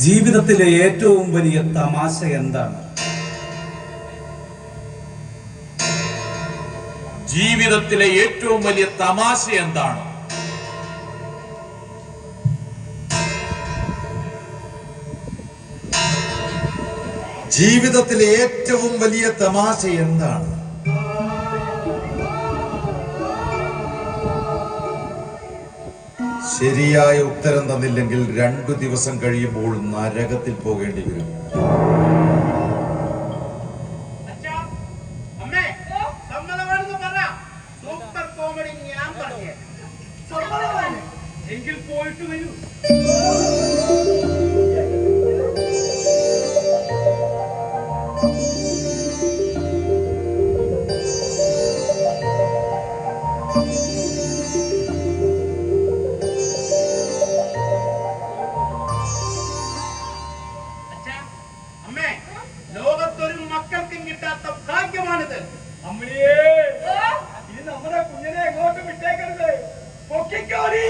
ജീവിതത്തിലെ ഏറ്റവും വലിയ തമാശ എന്താണ്? ജീവിതത്തിലെ ഏറ്റവും വലിയ തമാശ എന്താണ്? ജീവിതത്തിലെ ഏറ്റവും വലിയ തമാശ എന്താണ്? ശരിയായ ഉത്തരം തന്നില്ലെങ്കിൽ 2 ദിവസം കഴിയുമ്പോൾ നരകത്തിൽ പോകേണ്ടി വരും. എങ്കിൽ പോയിട്ട് വരൂ. ലോകത്തൊരു മക്കൾക്കും കിട്ടാത്ത ഭാഗ്യമാണിത്. അമ്മണിയേ, ഇത് നമ്മുടെ കുഞ്ഞിനെ എങ്ങോട്ട് വിട്ടേക്കരുത്. പൊക്കിക്കോടി.